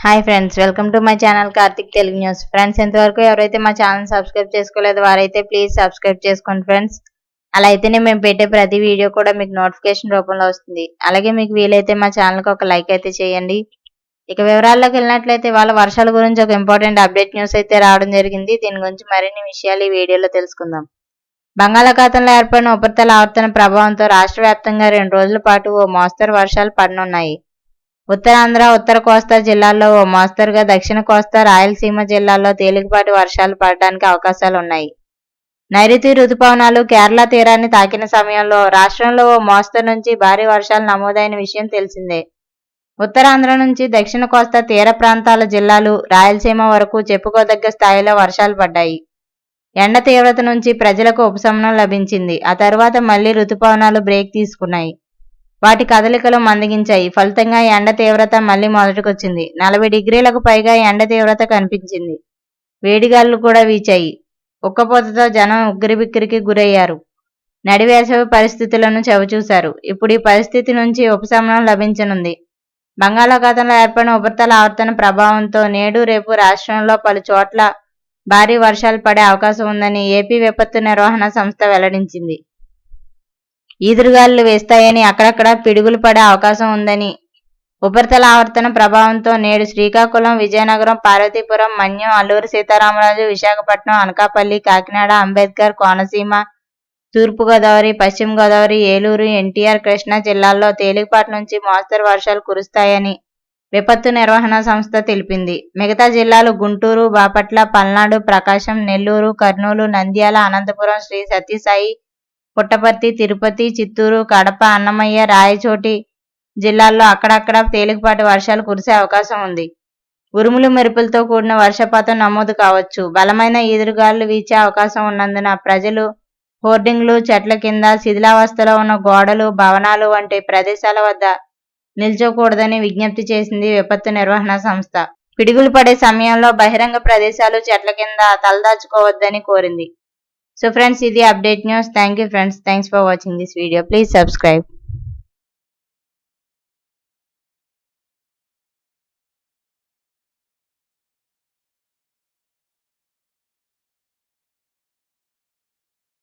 Hi friends, welcome to my channel Karthik Telugu news. Friends, ఇంతవరకు ఎవరైతే మా ఛానల్ సబ్స్క్రైబ్ చేసుకోలేదో వారైతే ప్లీజ్ సబ్స్క్రైబ్ చేసుకోండి ఫ్రెండ్స్. అలా అయితేనే మేము పెట్టే ప్రతి వీడియో కూడా మీకు నోటిఫికేషన్ రూపంలో వస్తుంది. అలాగే మీకు వీలైతే మా ఛానల్కి ఒక లైక్ అయితే చేయండి. ఇక వివరాల్లోకి వెళ్ళినట్లయితే వాళ్ళ వర్షాల గురించి ఒక ఇంపార్టెంట్ అప్డేట్ న్యూస్ అయితే రావడం జరిగింది. దీని గురించి మరిన్ని విషయాలు ఈ వీడియోలో తెలుసుకుందాం. బంగాళాఖాతంలో ఏర్పడిన ఉపరితల ఆవర్తన ప్రభావంతో రాష్ట్ర వ్యాప్తంగా 2 రోజుల పాటు ఓ మోస్తరు వర్షాలు పడనున్నాయి. ఉత్తరాంధ్ర, ఉత్తర కోస్తా జిల్లాల్లో ఓ మోస్తరుగా, దక్షిణ కోస్తా, రాయలసీమ జిల్లాల్లో తేలికపాటి వర్షాలు పడడానికి అవకాశాలున్నాయి. నైరుతి రుతుపవనాలు కేరళ తీరాన్ని తాకిన సమయంలో రాష్ట్రంలో ఓ మోస్తరు నుంచి భారీ వర్షాలు నమోదైన విషయం తెలిసిందే. ఉత్తరాంధ్ర నుంచి దక్షిణ కోస్తా తీర ప్రాంతాల జిల్లాలు, రాయలసీమ వరకు చెప్పుకోదగ్గ స్థాయిలో వర్షాలు పడ్డాయి. ఎండ తీవ్రత నుంచి ప్రజలకు ఉపశమనం లభించింది. ఆ తర్వాత మళ్లీ రుతుపవనాలు బ్రేక్ తీసుకున్నాయి. వాటి కదలికలు మందగించాయి. ఫలితంగా ఎండ తీవ్రత మళ్లీ మొదటికొచ్చింది. 40 డిగ్రీలకు పైగా ఎండ తీవ్రత కనిపించింది. వేడిగాలులు కూడా వీచాయి. ఉక్కపోతతో జనం ఉక్కిరిబిక్కిరికి గురయ్యారు. నడివేసవి పరిస్థితులను చవిచూశారు. ఇప్పుడు ఈ పరిస్థితి నుంచి ఉపశమనం లభించనుంది. బంగాళాఖాతంలో ఏర్పడిన ఉపరితల ఆవర్తన ప్రభావంతో నేడు, రేపు రాష్ట్రంలో పలు చోట్ల భారీ వర్షాలు పడే అవకాశం ఉందని ఏపీ విపత్తు నిర్వహణ సంస్థ వెల్లడించింది. ఈదురుగాలులు వేస్తాయని, అక్కడక్కడ పిడుగులు పడే అవకాశం ఉందని. ఉపరితల ఆవర్తన ప్రభావంతో నేడు శ్రీకాకుళం, విజయనగరం, పార్వతీపురం, మన్యం, అల్లూరు సీతారామరాజు, విశాఖపట్నం, అనకాపల్లి, కాకినాడ, అంబేద్కర్, కోనసీమ, తూర్పుగోదావరి, పశ్చిమ గోదావరి, ఏలూరు, ఎన్టీఆర్, కృష్ణా జిల్లాల్లో తేలికపాటి నుంచి మోస్తరు వర్షాలు కురుస్తాయని విపత్తు నిర్వహణ సంస్థ తెలిపింది. మిగతా జిల్లాలు గుంటూరు, బాపట్ల, పల్నాడు, ప్రకాశం, నెల్లూరు, కర్నూలు, నంద్యాల, అనంతపురం, శ్రీ సత్యసాయి, పుట్టపర్తి, తిరుపతి, చిత్తూరు, కడప, అన్నమయ్య, రాయచోటి జిల్లాల్లో అక్కడక్కడ తేలికపాటి వర్షాలు కురిసే అవకాశం ఉంది. ఉరుములు మెరుపులతో కూడిన వర్షపాతం నమోదు కావచ్చు. బలమైన ఈదురుగాలులు వీచే అవకాశం ఉన్నందున ప్రజలు హోర్డింగ్లు, చెట్ల కింద, శిథిలావస్థలో ఉన్న గోడలు, భవనాలు వంటి ప్రదేశాల వద్ద నిల్చోకూడదని విజ్ఞప్తి చేసింది విపత్తు నిర్వహణ సంస్థ. పిడుగులు పడే సమయంలో బహిరంగ ప్రదేశాలు, చెట్ల కింద తలదాచుకోవద్దని కోరింది. So friends, ఇది update news. Thank you friends. Thanks for watching this video. Please subscribe.